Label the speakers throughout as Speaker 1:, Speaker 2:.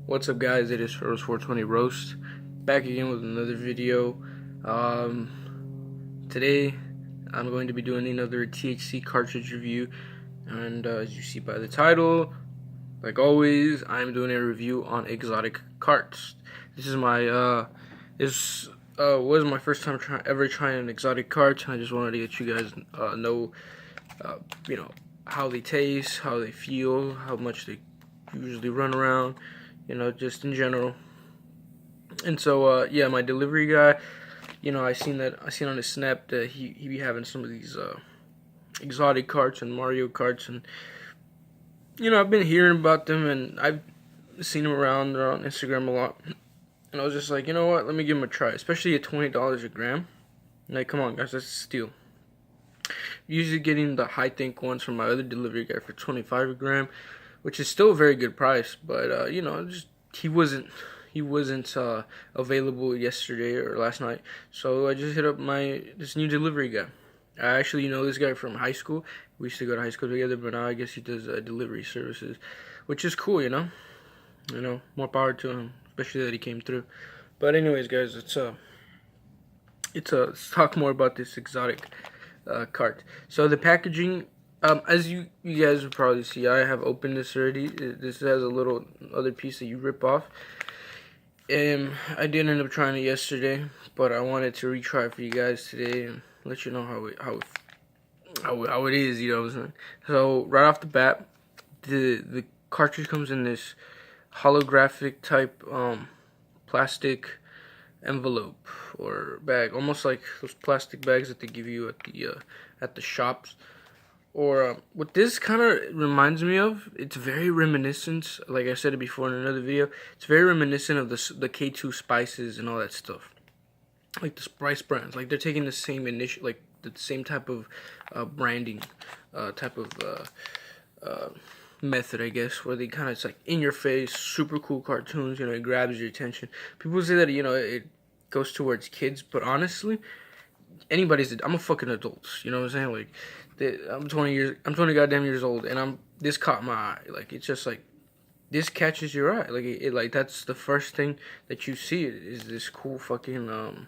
Speaker 1: What's up, guys? It is Rose 420 Roast, back again with another video. Today I'm going to be doing another THC cartridge review, and as you see by the title, like always, I'm doing a review on exotic carts. This is my this was my first time ever trying an exotic cart. I just wanted to let you guys know, you know, how they taste, how they feel, how much they usually run around, just in general. And so, yeah, my delivery guy, I seen on his snap that he be having some of these exotic carts and Mario carts, and I've been hearing about them, and I've seen them around. They're on Instagram a lot, and I was just like, you know what, let me give them a try, especially at $20 a gram. Like, come on, guys, that's a steal. Usually getting the high think ones from my other delivery guy for 25 a gram, which is still a very good price, but just he wasn't available yesterday or last night, so I just hit up this new delivery guy. I actually know this guy from high school. We used to go to high school together, but now I guess he does delivery services, which is cool, more power to him, especially that he came through. But anyways, guys, let's talk more about this exotic cart. So the packaging, as you guys will probably see, I have opened this already. This has a little other piece that you rip off. I did end up trying it yesterday, but I wanted to retry it for you guys today and let you know how it is. You know what I'm saying? So right off the bat, the cartridge comes in this holographic type plastic envelope or bag, almost like those plastic bags that they give you at the shops. Or what this kind of reminds me of, it's very reminiscent, like I said it before in another video, it's very reminiscent of the K2 spices and all that stuff. Like the spice brands, like they're taking the same like the same type of branding, type of method, I guess, where they kind of, it's like in your face, super cool cartoons, it grabs your attention. People say that, it goes towards kids, but honestly, I'm a fucking adult, you know what I'm saying? Like, I'm 20 goddamn years old, and this caught my eye. Like, it's just like, this catches your eye. Like, like, that's the first thing that you see is this cool fucking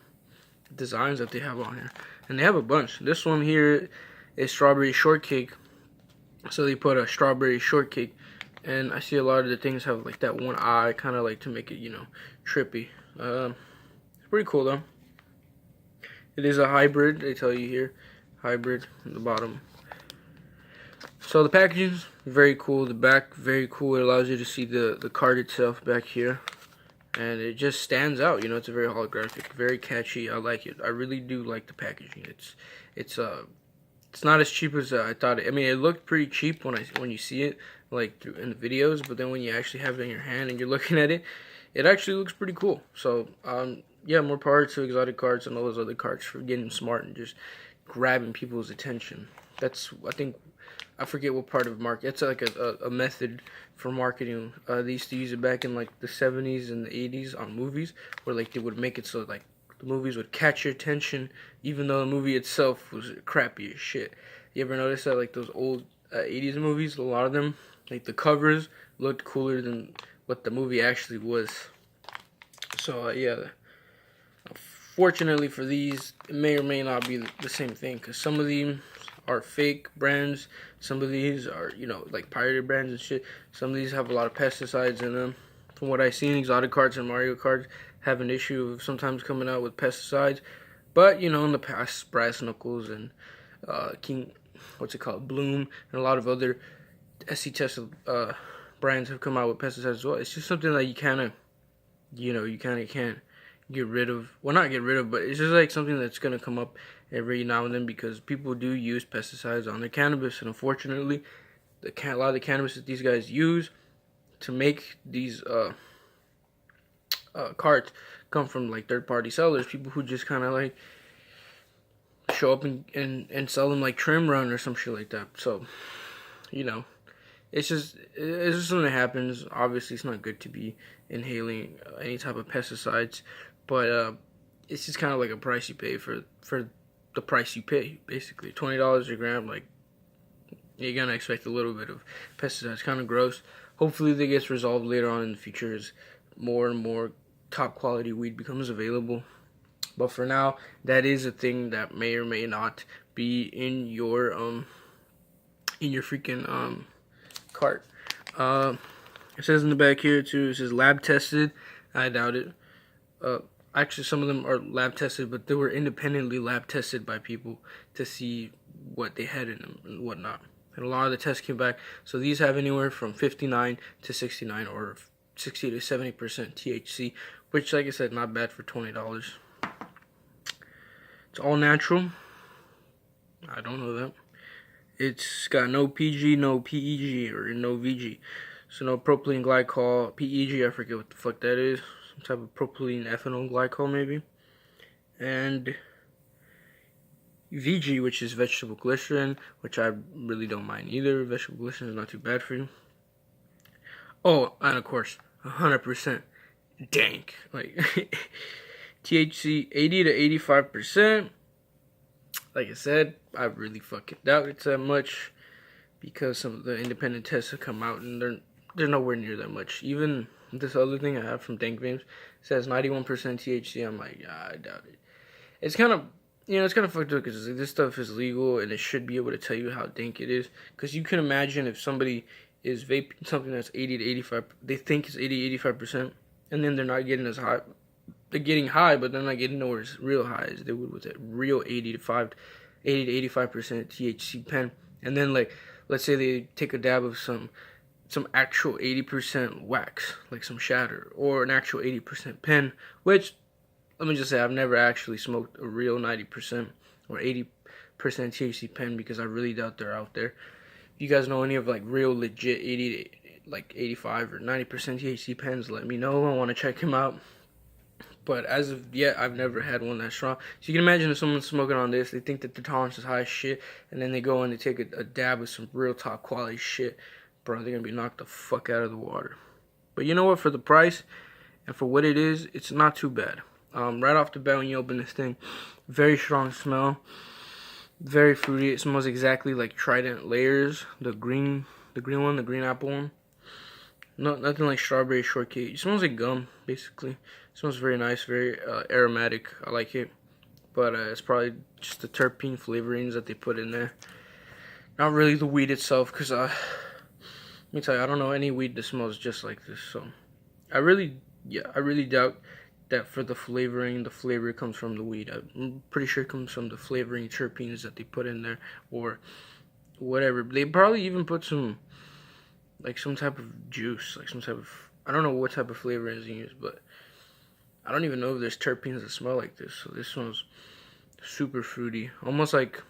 Speaker 1: designs that they have on here. And they have a bunch. This one here is strawberry shortcake. So they put a strawberry shortcake, and I see a lot of the things have like that one eye, kind of like to make it, trippy. It's pretty cool though. It is a hybrid, they tell you here. Hybrid on the bottom. So the packaging's very cool. The back, very cool. It allows you to see the card itself back here. And it just stands out, it's a very holographic, very catchy. I like it. I really do like the packaging. It's not as cheap as I thought. I mean, it looked pretty cheap when you see it, like in the videos, but then when you actually have it in your hand and you're looking at it, it actually looks pretty cool. So, yeah, more power to exotic carts and all those other carts for getting smart and just grabbing people's attention. I forget what part of market. It's like a method for marketing. They used to use it back in like the 70s and the 80s on movies, where like they would make it so like the movies would catch your attention, even though the movie itself was crappy as shit. You ever notice that, like those old 80s movies, a lot of them, like the covers looked cooler than what the movie actually was. So yeah, fortunately for these, it may or may not be the same thing, because some of them are fake brands, some of these are, like pirated brands and shit. Some of these have a lot of pesticides in them. From what I've seen, exotic carts and Mario carts have an issue of sometimes coming out with pesticides. But, in the past, Brass Knuckles and Bloom, and a lot of other SC tested brands have come out with pesticides as well. It's just something that you kind of can't get rid of. Well, not get rid of, but it's just like something that's going to come up every now and then, because people do use pesticides on their cannabis, and unfortunately, a lot of the cannabis that these guys use to make these carts come from like third-party sellers, people who just kind of like show up and sell them like trim run or some shit like that. So, it's just something that happens. Obviously, it's not good to be inhaling any type of pesticides, but it's just kind of like a price you pay for the price you pay. Basically, $20 a gram. Like, you're gonna expect a little bit of pesticides. Kind of gross, Hopefully that gets resolved later on in the future as more and more top quality weed becomes available. But for now, that is a thing that may or may not be in your freaking cart. It says in the back here too. It says lab tested. I doubt it. Actually, some of them are lab tested, but they were independently lab tested by people to see what they had in them and whatnot. And a lot of the tests came back. So these have anywhere from 59 to 69 or 60 to 70% THC, which, like I said, not bad for $20. It's all natural. I don't know that. It's got no PG, no PEG, or no VG. So no propylene glycol, PEG, I forget what the fuck that is. Some type of propylene ethanol glycol maybe. And VG, which is vegetable glycerin, which I really don't mind either. Vegetable glycerin is not too bad for you. Oh, and of course, 100% dank. Like, THC 80 to 85%. Like I said, I really fucking doubt it's that much because some of the independent tests have come out and they're nowhere near that much. Even this other thing I have from Dank Vapes says 91% THC. I'm like, I doubt it. It's kind of, it's kind of fucked up because this stuff is legal and it should be able to tell you how dank it is. Because you can imagine if somebody is vaping something that's 80 to 85, they think it's 80, 85%, and then they're not getting as high. They're getting high, but they're not getting nowhere as real high as they would with a real 80 to 85% THC pen. And then, like, let's say they take a dab of some actual 80% wax, like some shatter, or an actual 80% pen, which, let me just say, I've never actually smoked a real 90% or 80% THC pen because I really doubt they're out there. If you guys know any of, like, real legit 80 to, like, 85 or 90% THC pens, let me know. I want to check them out. But as of yet, I've never had one that strong. So you can imagine if someone's smoking on this, they think that the tolerance is high as shit, and then they go and they take a dab of some real top quality shit. Bro, they're going to be knocked the fuck out of the water. But you know what? For the price and for what it is, it's not too bad. Right off the bat when you open this thing, very strong smell. Very fruity. It smells exactly like Trident Layers, the green one, the green apple one. Nothing like strawberry shortcake. It smells like gum, basically. It smells very nice, very aromatic. I like it. But it's probably just the terpene flavorings that they put in there. Not really the weed itself, because let me tell you, I don't know any weed that smells just like this. So I really doubt that for the flavoring, the flavor comes from the weed. I'm pretty sure it comes from the flavoring terpenes that they put in there, or whatever. They probably even put some type of juice, like some type of, I don't know what type of flavor is used, but I don't even know if there's terpenes that smell like this. So this smells super fruity, almost like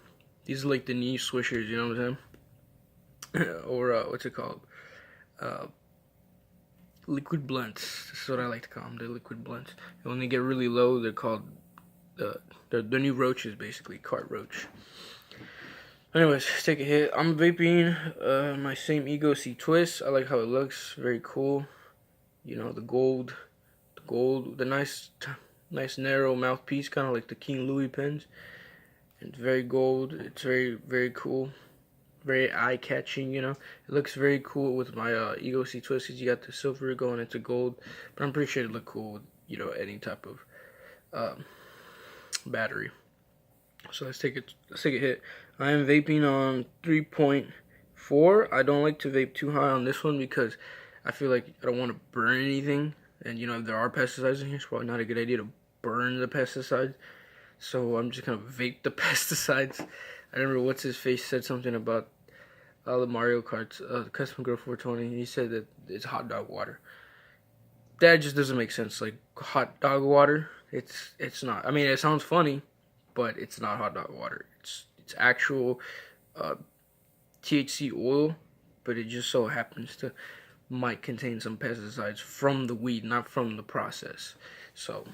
Speaker 1: these are like the knee swishers, you know what I'm saying? Or what's it called? Liquid blunts. This is what I like to call them, the liquid blunts. And when they get really low, they're called the new roaches, basically, cart roach. Anyways, take a hit. I'm vaping my same Ego C Twist. I like how it looks. Very cool. You know, the gold, the nice narrow mouthpiece, kind of like the King Louis pens. It's very gold. It's very, very cool. Very eye-catching, you know. It looks very cool with my Ego C Twist, because you got the silver going into gold. But I'm pretty sure it look cool with, you know, any type of battery. So let's take a hit. I am vaping on 3.4. I don't like to vape too high on this one because I feel like I don't want to burn anything. And, you know, if there are pesticides in here, it's probably not a good idea to burn the pesticides. So I'm just going to vape the pesticides. I remember what's his face said something about the Mario Karts, Custom Grow 420. He said that it's hot dog water. That just doesn't make sense. Like, hot dog water, it's not. I mean, it sounds funny, but it's not hot dog water. It's actual THC oil, but it just so happens to might contain some pesticides from the weed, not from the process. So,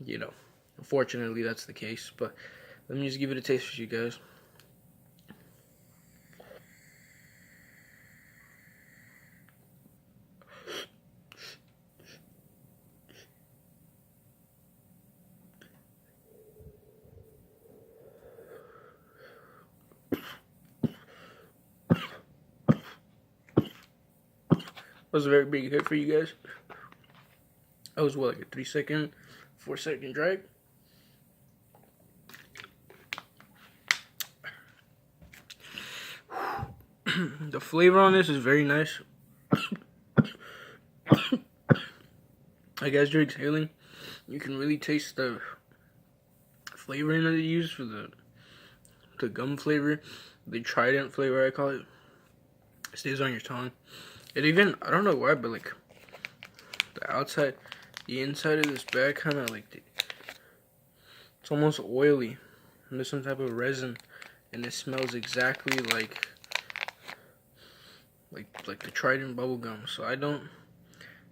Speaker 1: you know, unfortunately that's the case. But let me just give it a taste for you guys. was a very big hit for you guys. That was what, like a 3-second, 4-second drag. The flavor on this is very nice. Like as you're exhaling, you can really taste the flavoring that they use for the gum flavor, the Trident flavor I call it. It stays on your tongue. It even, I don't know why, but like the outside, the inside of this bag kind of like it's almost oily, and there's some type of resin, and it smells exactly like the Trident bubble gum. So I don't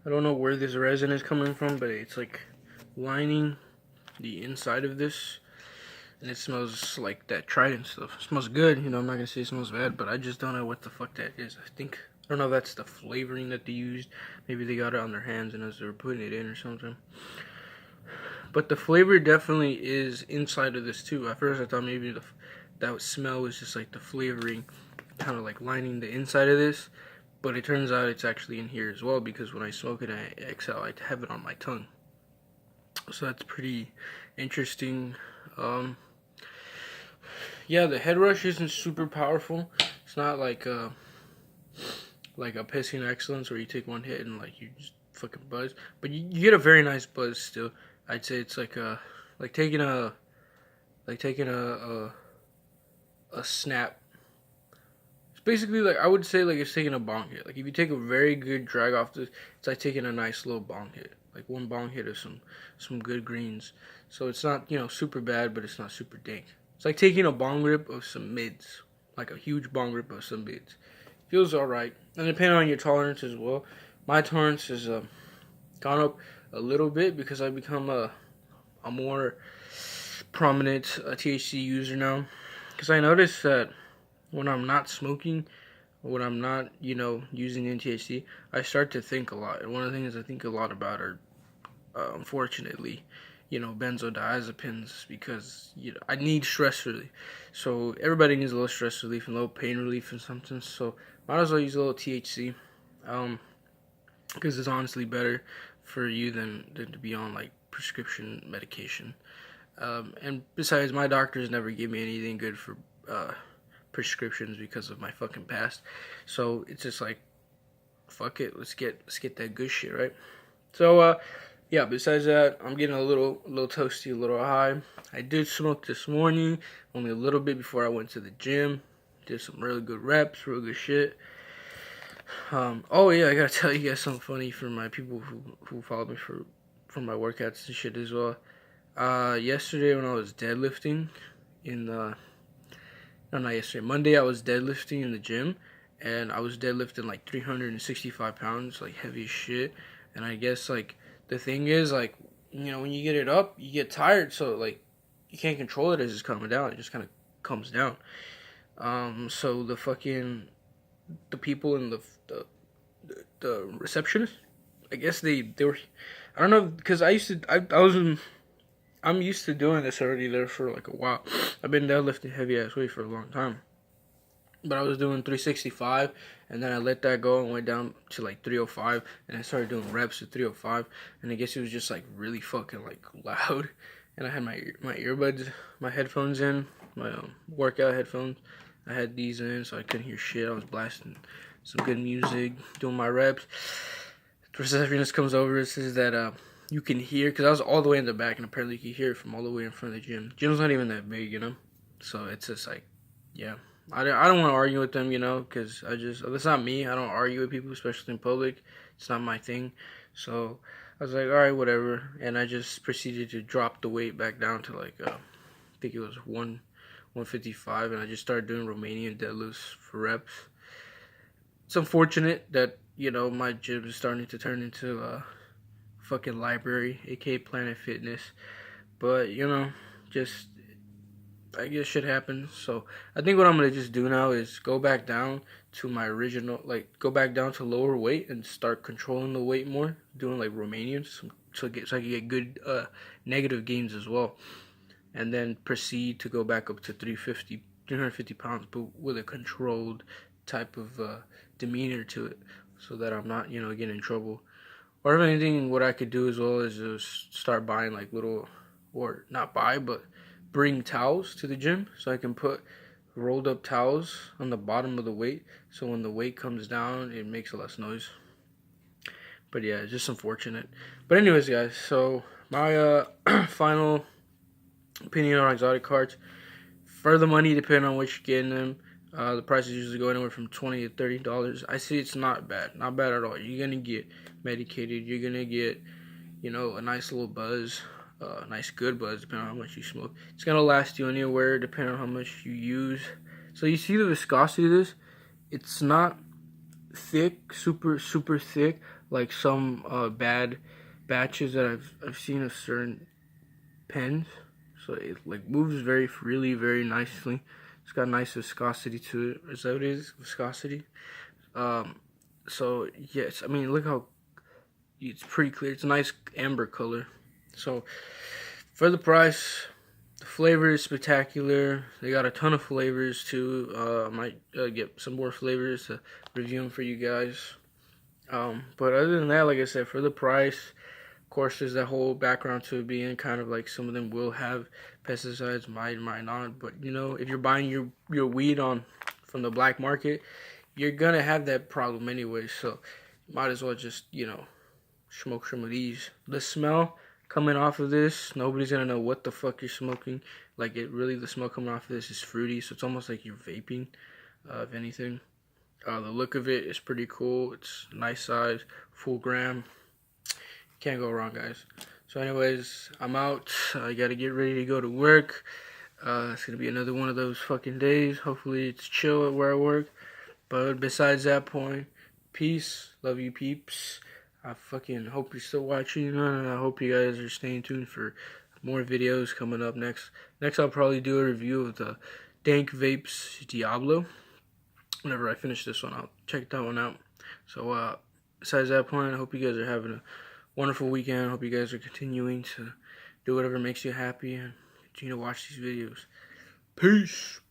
Speaker 1: know where this resin is coming from, but it's like lining the inside of this, and it smells like that Trident stuff. It smells good, you know. I'm not gonna say it smells bad, but I just don't know what the fuck that is. I don't know if that's the flavoring that they used. Maybe they got it on their hands and as they were putting it in or something. But the flavor definitely is inside of this too. At first I thought maybe that smell was just like the flavoring kind of like lining the inside of this, but it turns out it's actually in here as well, because when I smoke it, I exhale, I have it on my tongue. So that's pretty interesting. Yeah, the head rush isn't super powerful. It's not like a pissing excellence where you take one hit and like you just fucking buzz, but you get a very nice buzz still. I'd say it's like taking a snap. It's basically like, I would say like it's taking a bong hit. Like if you take a very good drag off this, it's like taking a nice little bong hit. Like one bong hit of some good greens. So it's not, you know, super bad, but it's not super dank. It's like taking a bong rip of some mids, like a huge bong rip of some mids. Feels alright, and depending on your tolerance as well. My tolerance has gone up a little bit because I've become a more prominent THC user now. Because I noticed that when I'm not smoking, or when I'm not, you know, using THC, I start to think a lot. And one of the things I think a lot about are, unfortunately, you know, benzodiazepines, because, you know, I need stress relief. So everybody needs a little stress relief and a little pain relief and something. So might as well use a little THC, because it's honestly better for you than to be on like prescription medication. And besides, my doctors never give me anything good for prescriptions because of my fucking past. So it's just like, fuck it, let's get that good shit, right? So yeah, besides that, I'm getting a little toasty, a little high. I did smoke this morning, only a little bit before I went to the gym. Did some really good reps, real good shit. Oh yeah, I gotta tell you guys something funny for my people who follow me for my workouts and shit as well. Yesterday when I was deadlifting not yesterday, Monday I was deadlifting in the gym, and I was deadlifting like 365 pounds, like heavy as shit. And I guess like the thing is, like, you know, when you get it up, you get tired, so like you can't control it as it's coming down. It just kind of comes down. So the people in the receptionist, I guess they were, I don't know, because I'm used to doing this already there for like a while. I've been deadlifting heavy ass weight for a long time. But I was doing 365, and then I let that go and went down to like 305, and I started doing reps at 305, and I guess it was just like really fucking like loud, and I had my earbuds, my headphones in, my workout headphones. I had these in, so I couldn't hear shit. I was blasting some good music, doing my reps. The receptionist comes over and says that you can hear, because I was all the way in the back, and apparently you can hear it from all the way in front of the gym. Gym's not even that big, you know? So it's just like, yeah. I don't want to argue with them, you know, because that's not me. I don't argue with people, especially in public. It's not my thing. So I was like, all right, whatever. And I just proceeded to drop the weight back down to like, I think it was 155, and I just started doing Romanian deadlifts for reps. It's unfortunate that, you know, my gym is starting to turn into a fucking library, aka Planet Fitness. But, you know, just, I guess shit happens. So I think what I'm gonna just do now is go back down to my original, like go back down to lower weight and start controlling the weight more, doing like Romanians, so I can get good negative gains as well, and then proceed to go back up to 350 pounds, but with a controlled type of demeanor to it. so that I'm not, you know, getting in trouble. Or if anything, what I could do as well is just start buying like little, or not buy, but bring towels to the gym so I can put rolled up towels on the bottom of the weight, so when the weight comes down, it makes less noise. But yeah, it's just unfortunate. But anyways, guys, so my final opinion on exotic cards. For the money, depending on what you're getting them, the prices usually go anywhere from $20 to $30. I see it's not bad, not bad at all. You're gonna get medicated. You're gonna get, you know, a nice little buzz, nice good buzz, depending on how much you smoke. It's gonna last you anywhere, depending on how much you use. So you see the viscosity of this. It's not thick, super thick, like some bad batches that I've seen of certain pens. So it like moves very freely, very nicely. It's got nice viscosity to it. Is that what it is? Viscosity. So yes, I mean look how it's pretty clear. It's a nice amber color. So for the price, the flavor is spectacular. They got a ton of flavors too. I might get some more flavors to review them for you guys. But other than that, like I said, for the price, of course, there's that whole background to it being kind of like some of them will have pesticides, might not. But you know, if you're buying your weed on from the black market, you're gonna have that problem anyway. So might as well just, you know, smoke some of these. The smell coming off of this, nobody's gonna know what the fuck you're smoking. Like it really, the smell coming off of this is fruity, so it's almost like you're vaping, if anything. The look of it is pretty cool. It's nice size, full gram. Can't go wrong, guys. So anyways, I'm out. I gotta get ready to go to work. It's gonna be another one of those fucking days. Hopefully it's chill at where I work. But besides that point, peace. Love you, peeps. I fucking hope you're still watching, and I hope you guys are staying tuned for more videos coming up next. Next, I'll probably do a review of the Dank Vapes Diablo. Whenever I finish this one, I'll check that one out. So, besides that point, I hope you guys are having a wonderful weekend. I hope you guys are continuing to do whatever makes you happy and continue to watch these videos. Peace.